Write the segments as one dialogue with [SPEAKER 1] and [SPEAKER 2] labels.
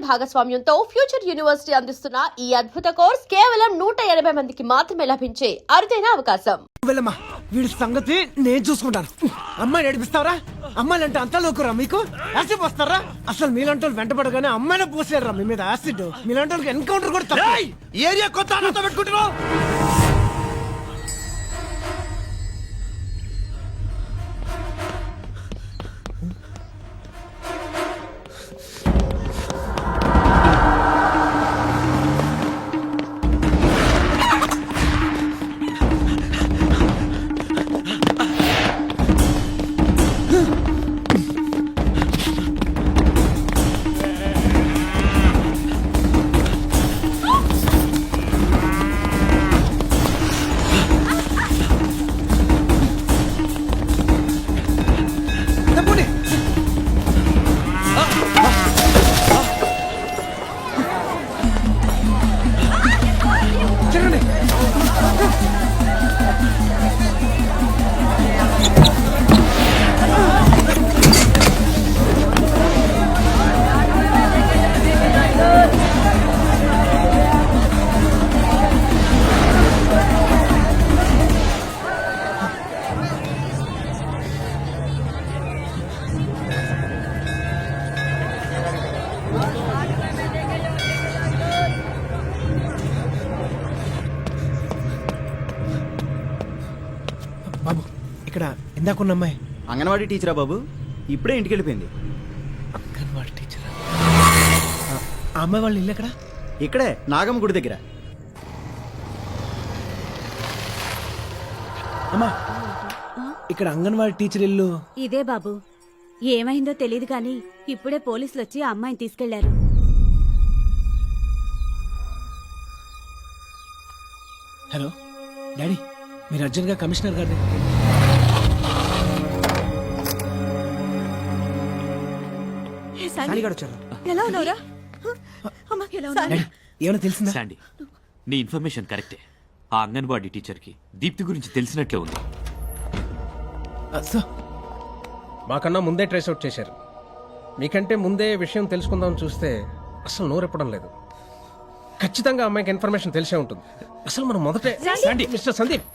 [SPEAKER 1] Digital భాగస్వామ్యంతో future university అందిస్తున్న ఈ అద్భుత కోర్స్ కేవలం 180 మందికి మాత్రమే లభించే అరుదైన అవకాశం.
[SPEAKER 2] వెళ్ళమ్మా, వీడి సంగతి నేను చూసుకుంటాను. అమ్మాయి నడిపిస్తావరా? అమ్మాయిలు అంటే అంతా లోకురా మీకు? యాసిడ్ వస్తారా? అసలు మీలాంటి వాళ్ళు వెంటపడగానే అమ్మాయిని పోసారా మీ మీద యాసిడ్? మీలాంటి వాళ్ళకి ఎన్కౌంటర్ కూడా తప్ప. ఏరియా కొత్త అన్నతో పెట్టుకుంటున్నావు. బాబు, ఇక్కడ ఇందాకున్న అమ్మాయి
[SPEAKER 3] అంగన్వాడీ టీచరా బాబు? ఇప్పుడే ఇంటికి వెళ్ళిపోయింది.
[SPEAKER 2] అంగన్వాడీ టీచరా? ఆ అమ్మాయి వాళ్ళ ఇల్లు ఎక్కడ?
[SPEAKER 3] ఇక్కడే నాగమ్మ గుడి దగ్గర.
[SPEAKER 2] అమ్మా, ఇక్కడ అంగన్వాడీ టీచర్ ఇల్లు
[SPEAKER 4] ఇదే బాబు. ఏమైందో తెలియదు కానీ ఇప్పుడే పోలీసులు వచ్చి ఆ అమ్మాయిని తీసుకెళ్లారు.
[SPEAKER 2] హలో డాడీ, మీరు అర్జెంట్గా కమిషనర్ గారిని.
[SPEAKER 4] ఎలా ఉన్నావురా?
[SPEAKER 2] డాడీ, ఏమైనా తెలిసిందా?
[SPEAKER 5] శాండీ, నీ ఇన్ఫర్మేషన్ కరెక్టే. ఆ అంగన్వాడీ టీచర్కి దీప్తి గురించి తెలిసినట్లే ఉంది.
[SPEAKER 2] సార్,
[SPEAKER 6] మాకన్నా ముందే ట్రేస్ అవుట్ చేశారు. మీకంటే ముందే విషయం తెలుసుకుందాం చూస్తే అసలు నోరెప్పడం లేదు. ఖచ్చితంగా అమ్మాయికి ఇన్ఫర్మేషన్ తెలిసే ఉంటుంది. అసలు మనం మొదటే మిస్టర్ సందీప్,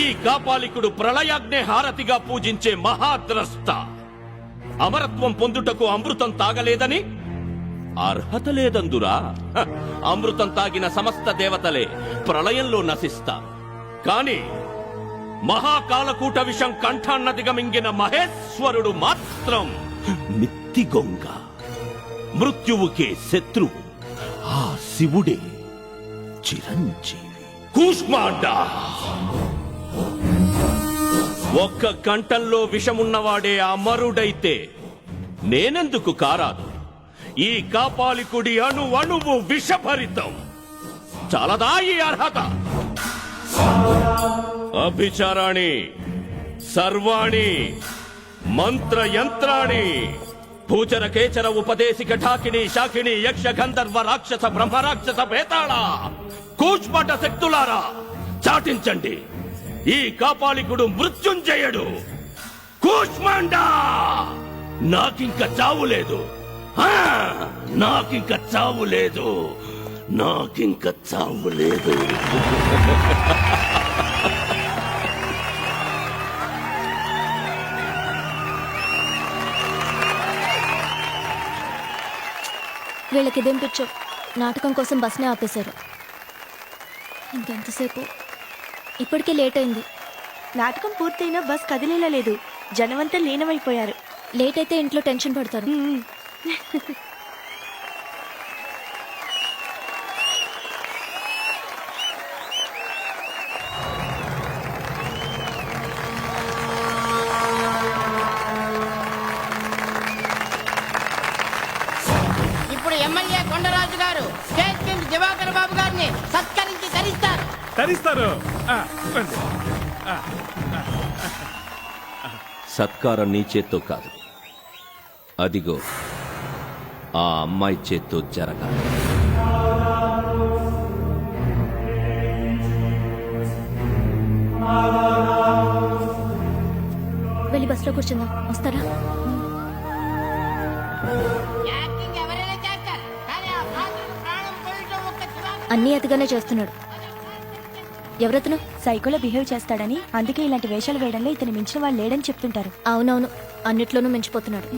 [SPEAKER 5] ఈ కాపాలికుడు ప్రళయాగ్నే హారతిగా పూజించే మహాద్రష్ట. అమరత్వం పొందుటకు అమృతం తాగలేదని అర్హత లేదందురా. అమృతం తాగిన సమస్త దేవతలే ప్రళయంలో నశిస్తారు. కాని మహాకాలకూట విషం కంఠాన్నదిగమింగిన మహేశ్వరుడు మాత్రం మిత్తిగొంగ, మృత్యువుకే శత్రువు. ఆ శివుడే చిరంజీవి. కూష్మాండ ఒక్క కంఠంలో విషమున్నవాడే అమరుడైతే నేనెందుకు కారాదు? ఈ కాపాలికుడి అణువు విషభరితం. చాలదా ఈ అర్హత? అభిచారాణి సర్వాణి మంత్రయంత్రాణి భూచర కేచర ఉపదేశిక ఠాకిని శాకిని యక్ష గంధర్వ రాక్షస బ్రహ్మరాక్షస భేతాళ కూష్పాట శక్తులారా చాటించండి. ఈ కాపాలికుడు మృత్యుంజయుడు. కూష్మాండా, నాకింక చావు లేదు. నాకింక చావు లేదు. నాకింక చావు లేదు.
[SPEAKER 7] వీళ్ళకిదేం పిచ్చో, నాటకం కోసం బస్నే ఆపేశారు. ఇంకెంతసేపు? ఇప్పటికే లేట్ అయింది.
[SPEAKER 8] నాటకం పూర్తయినా బస్ కదిలేలా లేదు. జనమంతా లీనమైపోయారు.
[SPEAKER 7] లేట్ అయితే ఇంట్లో టెన్షన్ పడతారు.
[SPEAKER 9] ఇప్పుడు ఎమ్మెల్యే కొండరాజు గారు స్టేట్ కింగ్ దివాకర్ బాబు గారిని సత్కరించి తరిస్తారు.
[SPEAKER 5] సత్కారం నీ చేత్తో కాదు, అదిగో
[SPEAKER 10] ఆ అమ్మాయి చేత్తో జరగాలి.
[SPEAKER 7] వెళ్ళి బస్సులో కూర్చుందాం, వస్తారా?
[SPEAKER 9] యాక్టింగ్ ఎవరైనా చేస్తారు కానీ ఆ పాత్రకు ప్రాణం పోయడం ఒక్క దివాకర్
[SPEAKER 7] అన్నీ అతిగానే చేస్తున్నాడు. ఎవరతను?
[SPEAKER 8] సైకోలో బిహేవ్ చేస్తాడని, అందుకే ఇలాంటి వేషాలు వేయడంలో ఇతను మించిన వాళ్ళు లేడని చెప్తుంటారు.
[SPEAKER 7] అవునవును, అన్నిట్లోనూ మించిపోతున్నాడు.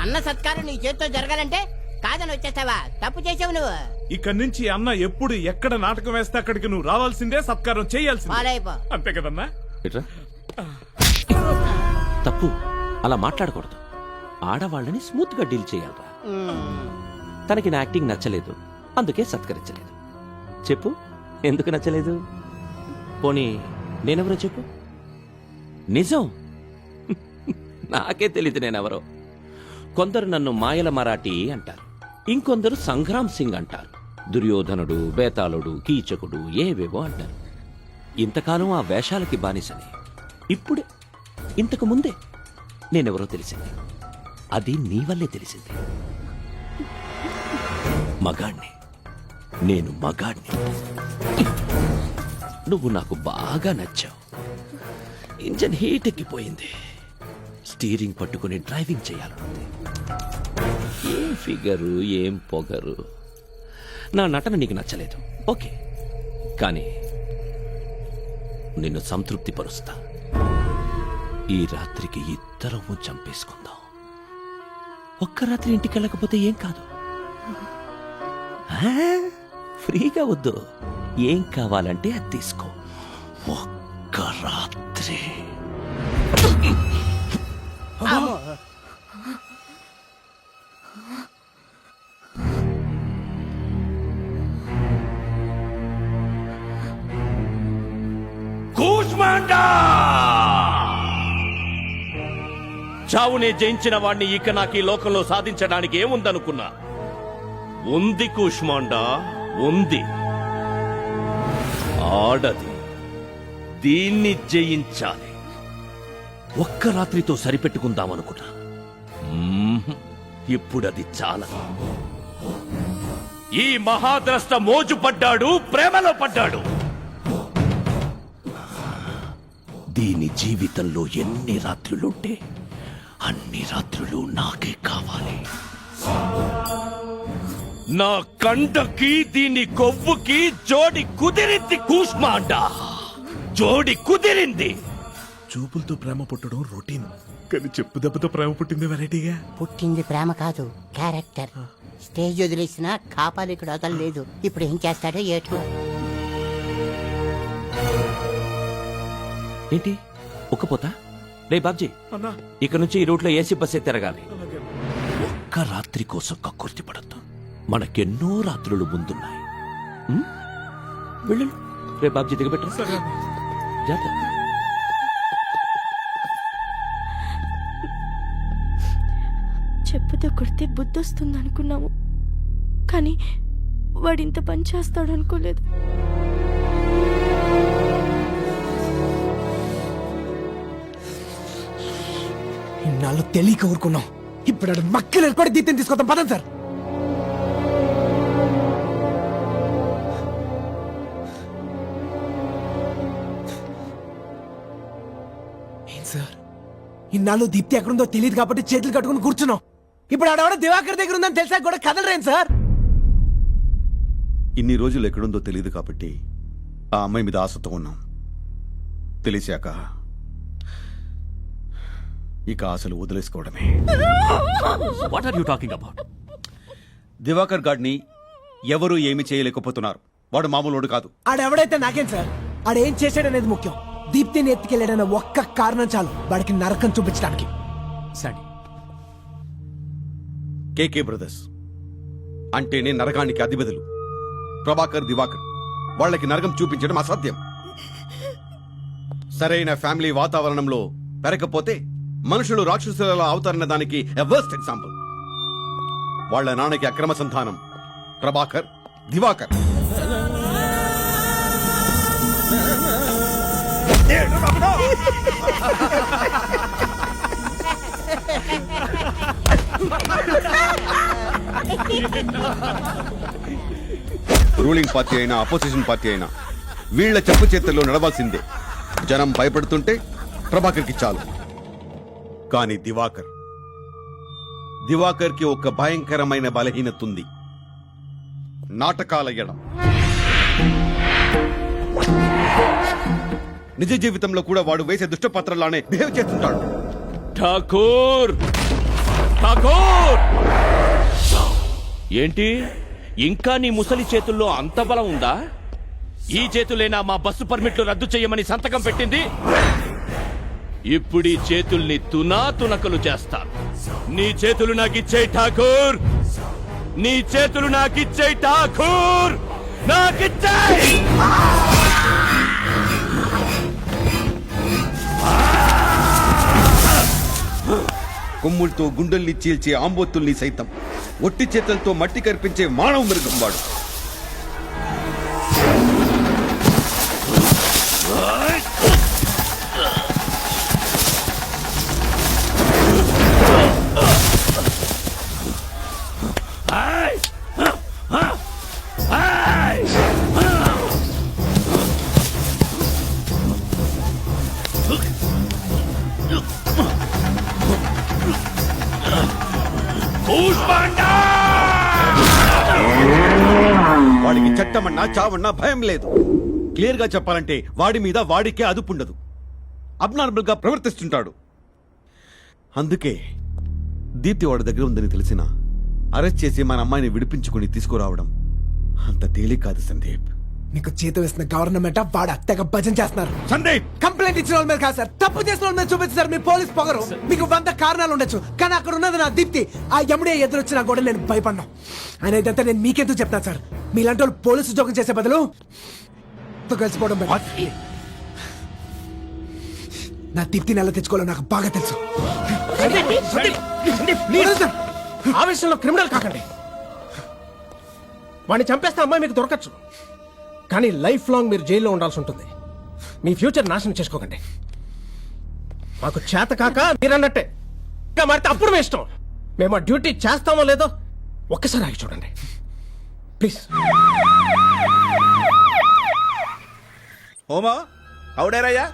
[SPEAKER 9] అన్న సత్కారం నీ చేతితో జరగాలంటే కాదని వచ్చేస్తావా? తప్పు చేసావు నువ్వు.
[SPEAKER 11] ఇక్కడి నుంచి అన్న ఎప్పుడు ఎక్కడ నాటకం వేస్తే అక్కడికి నువ్వు రావాల్సిందే, సత్కారం చేయాల్సిందే.
[SPEAKER 9] పాలైపో.
[SPEAKER 11] అంతే కదన్నా?
[SPEAKER 10] ఇట్రా. తప్పు అలా మాట్లాడకూడదు. ఆడవాళ్ళని స్మూత్ గా డీల్ చేయాలరా. తనకి నా యాక్టింగ్ నచ్చలేదు, అందుకే సత్కరించలేదు. చెప్పు ఎందుకు నచ్చలేదు? పోనీ నేనెవరో చెప్పు. నిజం నాకే తెలీదు నేనెవరో. కొందరు నన్ను మాయల మరాఠీ అంటారు, ఇంకొందరు సంగ్రామ్ సింగ్ అంటారు, దుర్యోధనుడు, బేతాళుడు, కీచకుడు ఏవేవో అంటారు. ఇంతకాలం ఆ వేషాలకి బానిసని. ఇప్పుడే ఇంతకు ముందే నేనెవరో తెలిసింది. అది నీ వల్లే తెలిసింది. మగాణ్ణి, నేను మగాణ్ణి. నువ్వు నాకు బాగా నచ్చావు. ఇంజన్ హీట్ ఎక్కిపోయింది. స్టీరింగ్ పట్టుకుని డ్రైవింగ్ చేయాలనుంది. ఏం ఫిగరు, ఏం పొగరు. నా నటన నీకు నచ్చలేదు, ఓకే, కానీ నిన్ను సంతృప్తి పరుస్తా. ఈ రాత్రికి ఇద్దరము చంపేసుకుందాం. ఒక్క రాత్రి ఇంటికి వెళ్ళకపోతే ఏం కాదు. ఆ? ఫ్రీగా వద్దు, ఏం కావాలంటే అది తీసుకో. ఒక్క రాత్రి. చావునే జయించిన వాణ్ణి ఇక నాకు ఈ లోకంలో సాధించడానికి ఏముందనుకున్నా? ఉంది కూష్మాండా, ఉంది. ఆడది, దీన్ని జయించాలి. ఒక్క రాత్రితో సరిపెట్టుకుందామనుకున్నా. ఇప్పుడది చాలా. ఈ మహాద్రష్ట మోజు పడ్డాడు, ప్రేమలో పడ్డాడు. దీని జీవితంలో ఎన్ని రాత్రులుంటే అన్ని రాత్రులు నాకే కావాలి. నా కండకి దీని కొవ్వుకి జోడి కుదిరింది కూష్మాండా, జోడి కుదిరింది.
[SPEAKER 11] చూపులతో ప్రేమ పుట్టడం రొటీన్, కానీ చెప్పు దెబ్బతో ప్రేమ పుట్టింది వెరైటీగా.
[SPEAKER 9] పుట్టింది ప్రేమ కాదు, క్యారెక్టర్. స్టేజ్ వదిలేసిన కాపాలి ఇక్కడ వదలలేదు. ఇప్పుడు ఏం చేస్తాడో ఏటో.
[SPEAKER 10] ఏంటి ఒక్కపోతా? రే బాబ్జీ, ఇక నుంచి ఈ రూట్లో ఏసీ బస్సే తిరగాలి. ఒక్క రాత్రి కోసం కక్కుర్తి పడద్దు. మనకెన్నో రాత్రులు ముందున్నాయి. వెళ్ళు. రే బాబ్జీ దిగబెట్టు. జాగ్రత్త.
[SPEAKER 8] చెప్పుతో కొడితే బుద్ధొస్తుంది అనుకున్నాము, కానీ వాడింత పని చేస్తాడు అనుకోలేదు.
[SPEAKER 2] ఇన్నాళ్ళు తెలియక ఊరుకున్నాం. ఇప్పుడు మక్కలు కూడా దీప్తిని తీసుకొద్దాం పదండి సార్. ఏం సార్, ఇన్నాళ్ళు దీప్తి ఎక్కడుందో తెలియదు కాబట్టి చేతులు కట్టుకుని కూర్చున్నాం. ఇప్పుడు ఆడవాడ దివాకర్ దగ్గర ఉందని తెలిసా కూడా కదలరేం సార్?
[SPEAKER 12] ఇన్ని రోజులు ఎక్కడుందో తెలియదు కాబట్టి ఆ అమ్మాయి మీద ఆశతో ఉన్నాం. తెలిసాక ఇక అసలు వదిలేసుకోవడమే.
[SPEAKER 5] What are you talking about?
[SPEAKER 12] Divakar గాడిని ఎవరూ ఏమీ చేయలేకపోతున్నారు. వాడు మామూలుడు కాదు.
[SPEAKER 2] ఆడెవడైతే నాకేం సార్, ఆడేం చేశాడనేది ముఖ్యం. దీప్తిని ఎత్తుకెళ్ళాడన్న ఒక్క కారణం చాలు వాడికి నరకం చూపించడానికి.
[SPEAKER 5] శాండీ,
[SPEAKER 12] కేకే బ్రదర్స్ అంటేనే నరకానికి అధిపతులు. ప్రభాకర్, దివాకర్ వాళ్ళకి నరకం చూపించడం అసాధ్యం. సరైన ఫ్యామిలీ వాతావరణంలో పెరగకపోతే మనుషులు రాక్షసులలో అవుతారన్న దానికి వర్స్ట్ ఎగ్జాంపుల్. వాళ్ళ నాన్నకి అక్రమ సంతానం ప్రభాకర్, దివాకర్. రూలింగ్ పార్టీ అయినా అపోజిషన్ పార్టీ అయినా వీళ్ల చెప్పు చేతుల్లో నడవాల్సిందే. జనం భయపడుతుంటే ప్రభాకర్కి చాలు. కానీ దివాకర్కి ఒక భయంకరమైన బలహీనత ఉంది. నాటకాల ఎడం. నిజ జీవితంలో కూడా వాడు వేసే దుష్టపాత్రలానే బిహేవ్ చేస్తుంటాడు.
[SPEAKER 10] ఠాకూర్ ఠాకూర్, ఏంటి ఇంకా నీ ముసలి చేతుల్లో అంత బలం ఉందా? ఈ చేతులేనా మా బస్సు పర్మిట్లు రద్దు చేయమని సంతకం పెట్టింది? ఇప్పుడు ఈ చేతుల్ని తునాతునకలు చేస్తా. నీ చేతులు నాకిచ్చేయి ఠాకూర్, నీ చేతులు నాకిచ్చేయి ఠాకూర్, నాకిచ్చేయి.
[SPEAKER 12] కొమ్ములతో గుండెల్ని చీల్చే ఆంబోతుల్ని సైతం ఒట్టి చేతులతో మట్టి కర్పించే మానవ మృగం వాడు. వాడికి చట్టమన్నా చావన్నా భయం లేదు. క్లియర్ గా చెప్పాలంటే వాడి మీద వాడికే అదుపుండదు. అబ్నార్మల్ గా ప్రవర్తిస్తుంటాడు. అందుకే దీప్తి వాడి దగ్గర ఉందని తెలిసినా అరెస్ట్ చేసి మన అమ్మాయిని విడిపించుకుని తీసుకురావడం అంత తేలిక కాదు సందీప్.
[SPEAKER 2] మీకు చేత వేసిన గవర్నమెంట్ వాడు అత్తగా భజన చేస్తున్నారు.
[SPEAKER 12] సందీప్,
[SPEAKER 2] కంప్లైంట్ ఇచ్చిన వాళ్ళ మీద కాదు సార్, తప్పు చేసిన వాళ్ళ మీద చూపించారు మీ పోలీస్ పొగరు. మీకు 100 కారణాలు ఉండొచ్చు, కానీ అక్కడ ఉన్నది నా దీప్తి. ఆ ఎముడే ఎదురొచ్చినా కూడా నేను భయపడ్డా. ఆయన ఇదంతా నేను మీకెందుకు చెప్తాను సార్? మీలాంటి వాళ్ళు పోలీసు ఉద్యోగం చేసే బదులు కలిసిపోవడం better. నా దీప్తిని ఎలా తెచ్చుకోవాలో నాకు బాగా తెలుసు.
[SPEAKER 6] ఆవేశంలో క్రిమినల్ కాకండి. వాడిని చంపేస్తే అమ్మాయి మీకు దొరకచ్చు, కానీ లైఫ్ లాంగ్ మీరు జైల్లో ఉండాల్సి ఉంటుంది. మీ ఫ్యూచర్ నాశనం చేసుకోకండి. మాకు చేత కాక మీరన్నట్టే ఇంకా మారితే అప్పుడు మీ ఇష్టం. మేము ఆ డ్యూటీ చేస్తామో లేదో ఒక్కసారి ఆగి చూడండి ప్లీజ్.
[SPEAKER 11] హోమా అవుడేరయ్యా,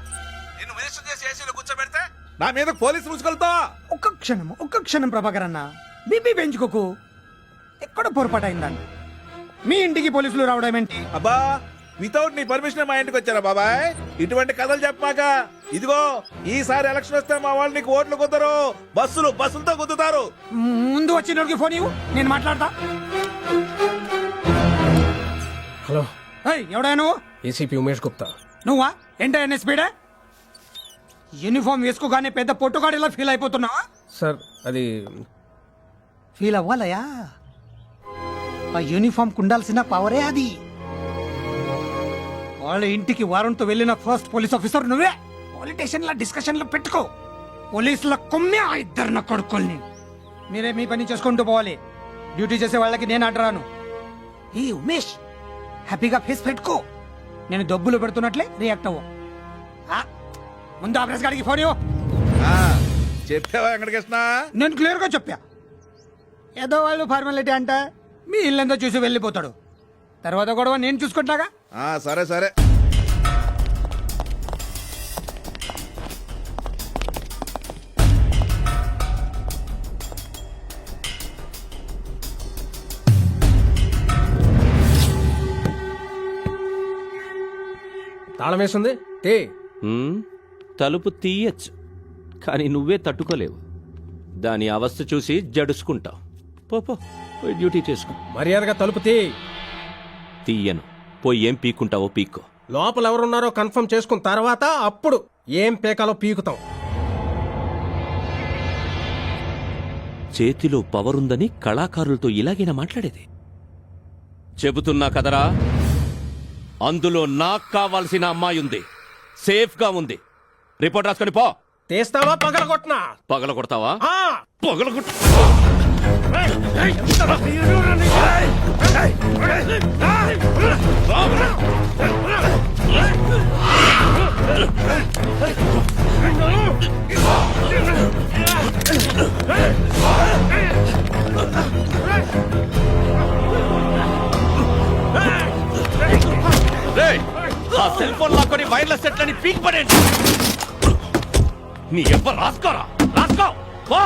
[SPEAKER 11] నిన్ను మినిస్టర్ చేసి ఏసీలో కూర్చోబెడితే నా మీద పోలీసు ముసుగులతో.
[SPEAKER 2] ఒక్క క్షణం ప్రభాకర్ అన్న, బీపీ పెంచుకోకు. ఎక్కడ పొరపాటు అయిందండి? మీ ఇంటికి పోలీసులు రావడం ఏంటి?
[SPEAKER 11] అబ్బా, వితౌట్ నీ పర్మిషన్ మా ఇంటికి వచ్చారా బాబాయ్? ఇటువంటి కథలు చెప్పాక ఇదిగో ఈసారి ఎలక్షన్ వస్తే మా వాళ్ళు నీకు ఓట్లు కుదరు, బస్సులతో గుద్దుతారు.
[SPEAKER 2] ముందు వచ్చిన ఫోన్ ఇవ్వు, నేను మాట్లాడతా.
[SPEAKER 6] హలో,
[SPEAKER 2] ఎవడా నువ్వు?
[SPEAKER 6] ఏసీపీ ఉమేష్ గుప్తా.
[SPEAKER 2] నువ్వా? ఏంటా ఎన్ఎస్పీడా? యూనిఫామ్ వేసుకోగానే పెద్ద పొట్టుగాడిలా ఫీల్ అయిపోతున్నావా?
[SPEAKER 6] సార్ అది
[SPEAKER 2] ఫీల్ అవ్వాలయా? ఆ యూనిఫామ్ కుండాల్సిన పవరే అది. వాళ్ళ ఇంటికి వారంతో వెళ్ళిన ఫస్ట్ పోలీస్ ఆఫీసర్ నువ్వే. పాలిటిషియన్ల డిస్కషన్లు పెట్టుకో. పోలీసుల కొమ్మే ఆ ఇద్దరు కొడుకుల్ని. మీరే మీ పని చేసుకుంటూ పోవాలి. డ్యూటీ చేసే వాళ్ళకి నేను అడ్డరాను. ఈ ఉమేష్, హ్యాపీగా ఫేస్ పెట్టుకో. నేను డబ్బులు పెడుతున్నట్లే రియాక్ట్ అవ్వు. ముందు ఆ ప్రెస్ గారికి ఫోన్ ఇవ్వు.
[SPEAKER 11] చెప్పావా వెంకటకృష్ణ?
[SPEAKER 2] నేను క్లియర్ గా చెప్పా. ఏదో వాళ్ళు ఫార్మాలిటీ అంట, మీ ఇల్లంతా చూసి వెళ్ళిపోతాడు. తర్వాత గొడవ నేను చూసుకుంటాగా.
[SPEAKER 11] సరే సరే.
[SPEAKER 6] తాళం వేస్తుంది.
[SPEAKER 10] తలుపు తీయచ్చు, కానీ నువ్వే తట్టుకోలేవు. దాని అవస్థ చూసి జడుసుకుంటావు. పో పోయి డ్యూటీ చేసుకో.
[SPEAKER 6] మర్యాదగా తలుపు
[SPEAKER 10] తీయను. పోయి ఏం పీక్కుంటావో పీక్కో.
[SPEAKER 6] లోపల ఎవరున్నారో కన్ఫర్మ్ చేసుకున్న తర్వాత అప్పుడు ఏం పేకాలో పీకుతాం.
[SPEAKER 10] చేతిలో పవర్ ఉందని కళాకారులతో ఇలాగైనా మాట్లాడేది? చెబుతున్నా కదరా, అందులో నాకు కావాల్సిన అమ్మాయి ఉంది. సేఫ్ గా ఉంది. రిపోర్ట్ రాసుకొని పో.
[SPEAKER 6] తీస్తావా పగలగొట్టినా?
[SPEAKER 10] పగలగొడతావా? పగలగొట్టు. ఆ సెల్ ఫోన్ లాక్కొని వైర్లెస్ సెట్లని పీక్ పడేయండి. నీ ఎవ్వరు రాసుకోరా, రాసుకో. పో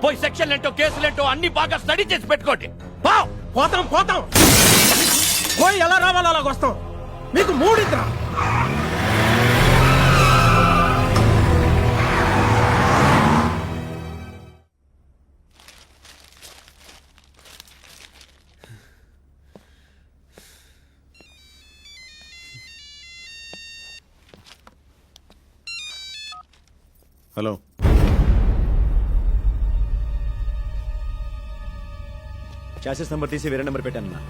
[SPEAKER 10] పోయి సెక్షన్లేంటో కేసులేంటో అన్ని బాగా స్టడీ చేసి పెట్టుకోండి.
[SPEAKER 6] పోతాం పోయి ఎలా రావాలో అలాగొస్తాం. మీకు మూడిద్దా?
[SPEAKER 12] హలో,
[SPEAKER 3] చాసెస్ నెంబర్ తీసి వేరే నెంబర్ పెట్టాను.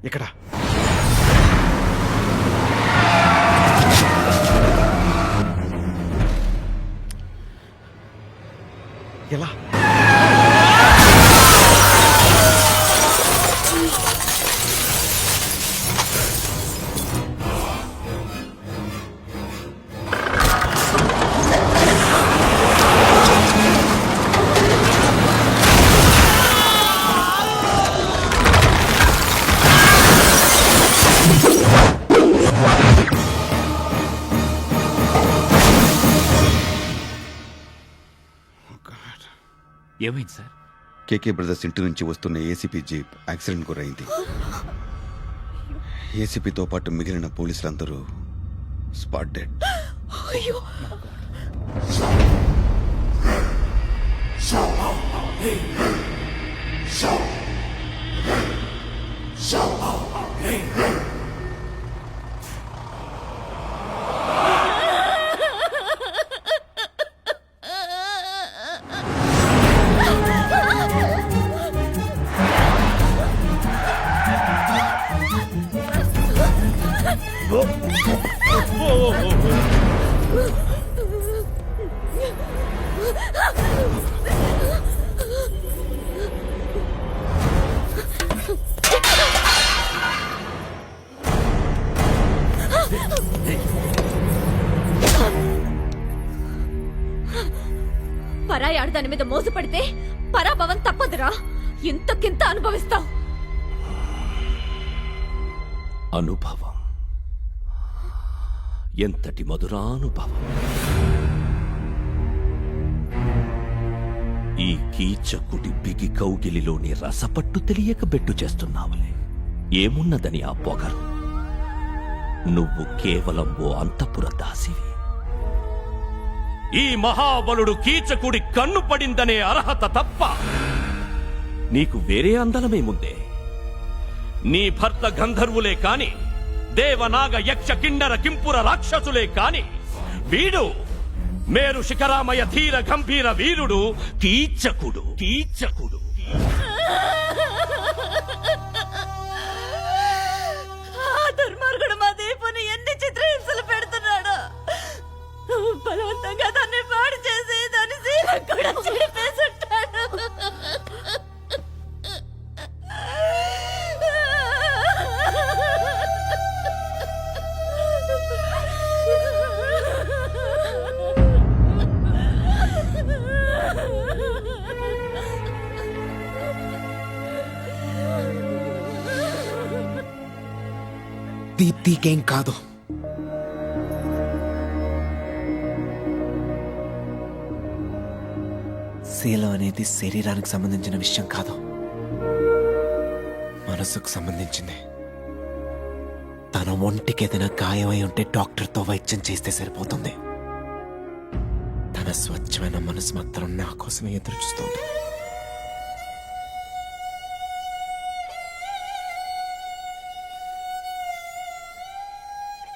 [SPEAKER 3] ఇక్కడ ఎలా?
[SPEAKER 5] ఏమైంది సార్?
[SPEAKER 12] కేకే బ్రదర్స్ ఇంటి నుంచి వస్తున్న ఏసీపీ జీప్ యాక్సిడెంట్ గురైంది. ఏసీపీతో పాటు మిగిలిన పోలీసులందరూ స్పాట్ డెడ్.
[SPEAKER 4] పరాయి ఆడదాని మీద మోసపడితే పరాభవం తప్పదురా. ఇంతకింత అనుభవిస్తావు.
[SPEAKER 10] అనుభవం ఎంతటి మధురానుభవం. ఈ కీచకుడి బిగి కౌగిలిలోని రసపట్టు తెలియక బెట్టు చేస్తున్నావులే. ఏమున్నదని ఆ పొగరు? నువ్వు కేవలం ఓ అంతఃపుర దాసివి. ఈ మహాబలుడు కీచకుడి కన్ను పడిందనే అర్హత తప్ప నీకు వేరే అందలమేముందే? నీ భర్త గంధర్వులే కాని, దేవనాగ యక్ష కిన్నర కింపుర రాక్షసులే కాని, వీడు మేరు శిఖరామయ ధీర గంభీర వీరుడు కీచకుడు. కీచకుడు
[SPEAKER 4] దుర్మార్గుడు మా దీపుని ఎన్ని చిత్రహింసలు పెడుతున్నాడు. బలవంతంగా దాన్ని పాడు చేసి దాని శీలం కూడా చెడిపేసుంటాడు.
[SPEAKER 2] దీప్తికేం కాదు. శీలం అనేది శరీరానికి సంబంధించిన విషయం కాదు, మనసుకు సంబంధించింది. తన ఒంటికి ఏదైనా గాయమై ఉంటే డాక్టర్తో వైద్యం చేస్తే సరిపోతుంది. తన స్వచ్ఛమైన మనసు మాత్రం నా కోసమే ఎదురు చూస్తుంది.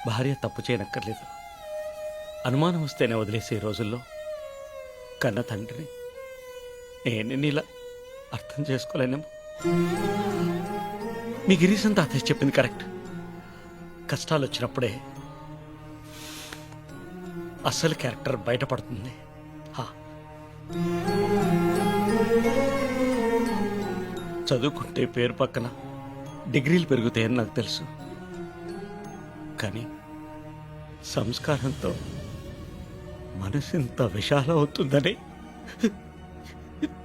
[SPEAKER 10] భార్య తప్పు చేయనక్కర్లేదు, అనుమానం వస్తేనే వదిలేసే రోజుల్లో కన్న తండ్రిని నేను ఇలా అర్థం చేసుకోలేనేమో. మీ గిరీశం తాతయ్య చెప్పింది కరెక్ట్. కష్టాలు వచ్చినప్పుడే అసలు క్యారెక్టర్ బయటపడుతుంది. చదువుకుంటే పేరు పక్కన డిగ్రీలు పెరుగుతాయని నాకు తెలుసు, కానీ సంస్కారంతో మనసు ఇంత విశాలం అవుతుందని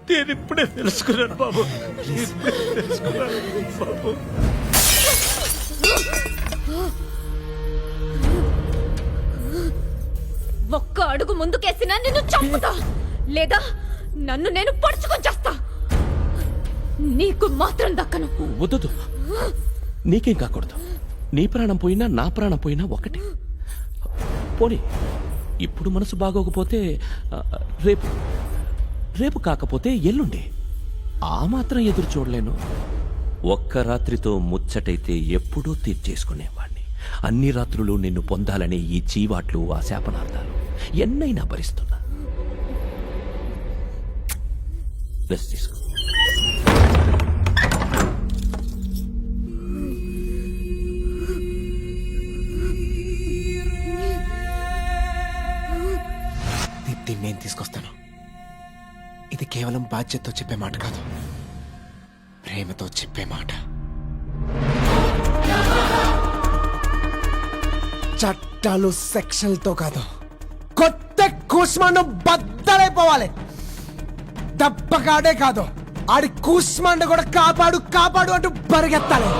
[SPEAKER 10] నేను ఇప్పుడే తెలుసుకున్నాను బాబు. ఇప్పుడే తెలుసుకున్నాను బాబు.
[SPEAKER 4] ఒక్క అడుగు ముందుకేసినా నిన్ను చంపుతా, లేదా నన్ను నేను పడుచుకొని చేస్తా. నీకు మాత్రం దక్కను.
[SPEAKER 10] వద్దు, నీకేం కాకూడదు. నీ ప్రాణం పోయినా నా ప్రాణం పోయినా ఒకటి. పోనీ ఇప్పుడు మనసు బాగోకపోతే రేపు, రేపు కాకపోతే ఎల్లుండి. ఆ మాత్రం ఎదురు చూడలేను. ఒక్క రాత్రితో ముచ్చటైతే ఎప్పుడూ తీర్చేసుకునేవాణ్ణి. అన్ని రాత్రులు నిన్ను పొందాలనే ఈ చీవాట్లు, ఆ శాపనార్థాలు ఎన్నైనా భరిస్తున్నా. రెస్ట్ తీసుకో.
[SPEAKER 2] దీన్ని నేను తీసుకొస్తాను. ఇది కేవలం బాధ్యతతో చెప్పే మాట కాదు, ప్రేమతో చెప్పే మాట. చట్టాలు సెక్షన్లతో కాదు, కొత్త కూస్మాండం బద్దలైపోవాలి. దెబ్బకాడే కాదు, ఆడి కూస్మాండ కూడా కాపాడు కాపాడు అంటూ పరిగెత్తాలి.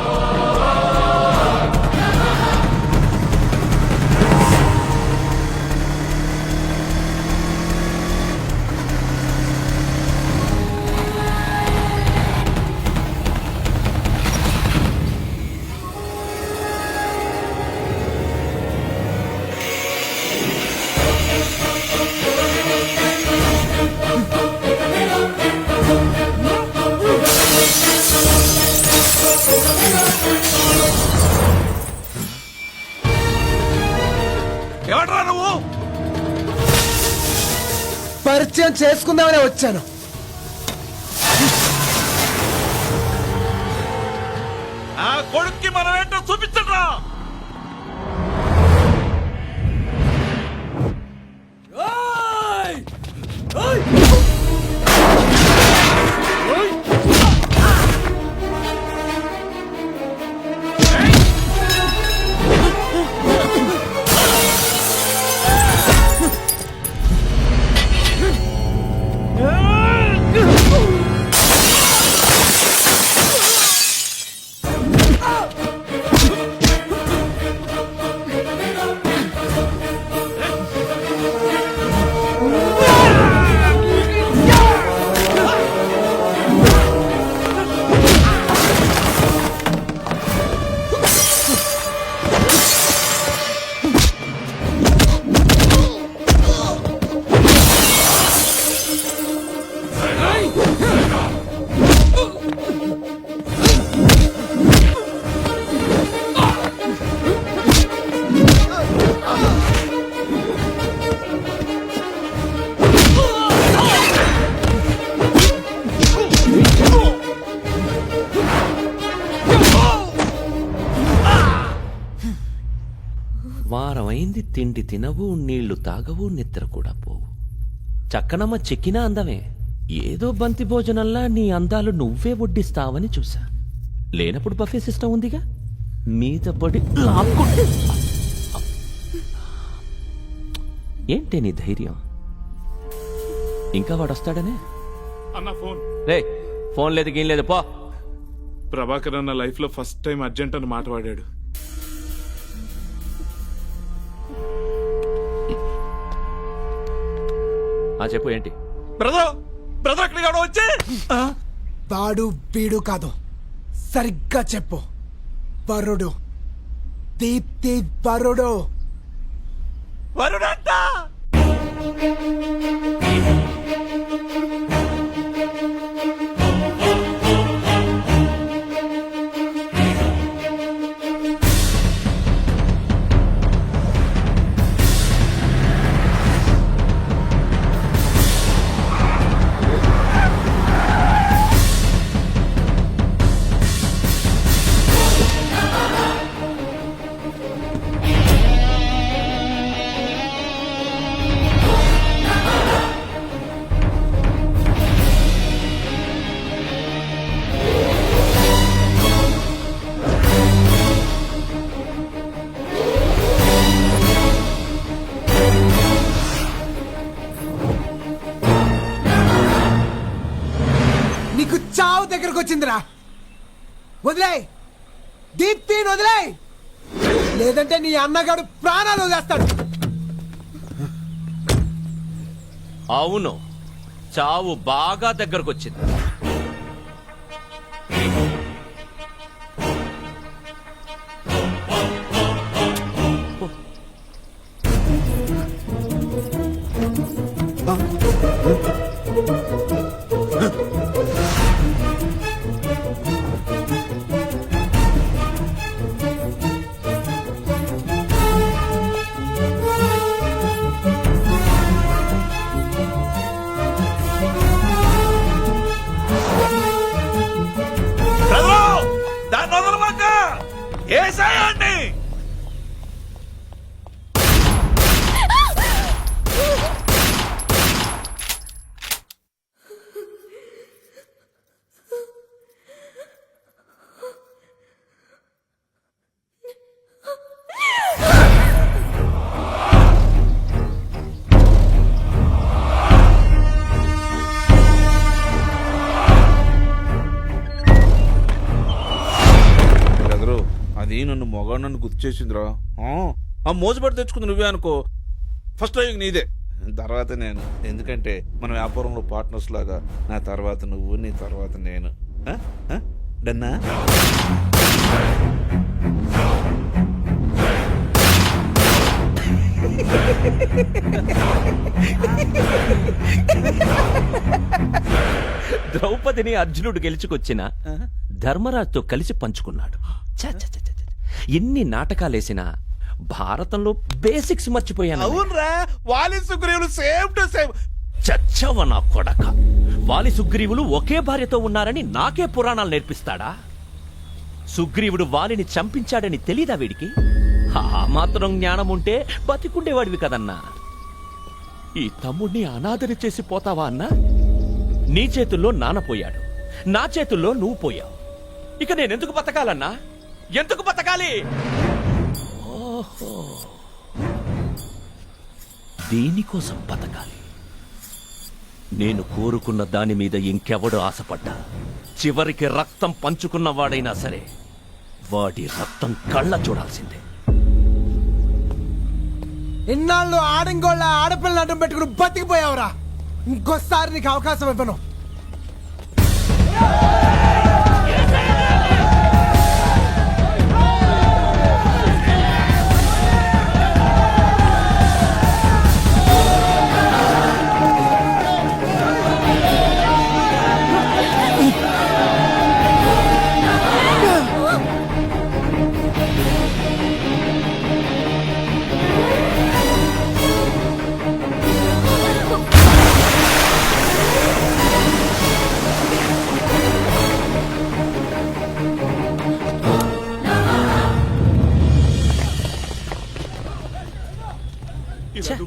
[SPEAKER 11] ఎవడ్రా నువ్వు?
[SPEAKER 2] పరిచయం చేసుకుందామనే వచ్చాను.
[SPEAKER 11] ఆ కొడుక్కి మనం ఏంటో చూపించరా.
[SPEAKER 10] వారమైంది తిండి తినవు, నీళ్లు తాగవు, నిద్ర కూడా పోవు. చక్కనమ్మ చెక్కినా అందమే. ఏదో బంతి భోజనంలా నీ అందాలు నువ్వే వడ్డిస్తావని చూసా. లేనప్పుడు బఫే సిస్టమ్ ఉందిగా, మీద పడి లాక్కుంటే. ఏంటే నీ ధైర్యం? ఇంకా వాడొస్తాడనే?
[SPEAKER 13] అన్న ఫోన్.
[SPEAKER 10] రే, ఫోన్ లేదు గీన్ లేదు, పో.
[SPEAKER 13] ప్రభాకర్ అన్న లైఫ్ లో ఫస్ట్ టైం అర్జెంట్ అని మాట వాడాడు.
[SPEAKER 10] చెప్పు ఏంటి?
[SPEAKER 11] బ్రదర్ బ్రదర్ అక్కడికి ఎవడో వచ్చి
[SPEAKER 2] వాడు వీడు కాదు, సరిగ్గా చెప్పు. వరుడు, దీప్తి వరుడు.
[SPEAKER 11] వరుడంట.
[SPEAKER 2] నీకు చావు దగ్గరకు వచ్చిందిరా. వదిలే, దీప్తిని వదిలే, లేదంటే నీ అన్నగాడు ప్రాణాలు వదిలేస్తాడు.
[SPEAKER 10] అవును, చావు బాగా దగ్గరకొచ్చింది.
[SPEAKER 11] బ్రదర్ దాన్ని వదలమాక. ఏసాయండి. అది నన్ను మొగాడు నన్ను గుర్తు చేసిందిరా. ఆ మోసపడి తెచ్చుకుంది నువ్వే అనుకో. ఫస్ట్ డ్రైవింగ్ నీదే, తర్వాత నేను. ఎందుకంటే మన వ్యాపారంలో పార్ట్నర్స్ లాగా నా తర్వాత నువ్వు, నీ తర్వాత నేను. డన్నా?
[SPEAKER 10] ద్రౌపదిని అర్జునుడు గెలుచుకొచ్చిన ధర్మరాజుతో కలిసి పంచుకున్నాడు. ఛ, ఛ, ఛ, ఛ, ఛ. ఎన్ని నాటకాలేసినా భారతంలో బేసిక్స్ మర్చిపోయాను.
[SPEAKER 11] అవునరా, వాలి సుగ్రీవులు సేమ్ టు సేమ్.
[SPEAKER 10] చచ్చవ నా కొడక. వాలి సుగ్రీవులు ఒకే భార్యతో ఉన్నారని నాకే పురాణాలు నేర్పిస్తాడా? సుగ్రీవుడు వాలిని చంపించాడని తెలీదా వీడికి? ఆ మాత్రం జ్ఞానం ఉంటే బతికుండేవాడివి కదన్నా. ఈ తమ్ముడిని అనాథని చేసి పోతావా అన్నా? నీ చేతుల్లో నానపోయాడు, నా చేతుల్లో నువ్వు పోయావు. ఇక నేనెందుకు బతకాలన్నా? ఎందుకు బతకాలి? ఓహో, దీనికోసం బతకాలి. నేను కోరుకున్న దాని మీద ఇంకెవడు ఆశపడ్డా చివరికి రక్తం పంచుకున్నవాడైనా సరే వాడి రక్తం కళ్ళ చూడాల్సిందే.
[SPEAKER 2] ఇన్నాళ్ళు ఆడంగోళ్ళ ఆడపిల్లలు అడ్డం పెట్టుకుని బతికిపోయావురా. ఇంకోసారి నీకు అవకాశం ఇవ్వను.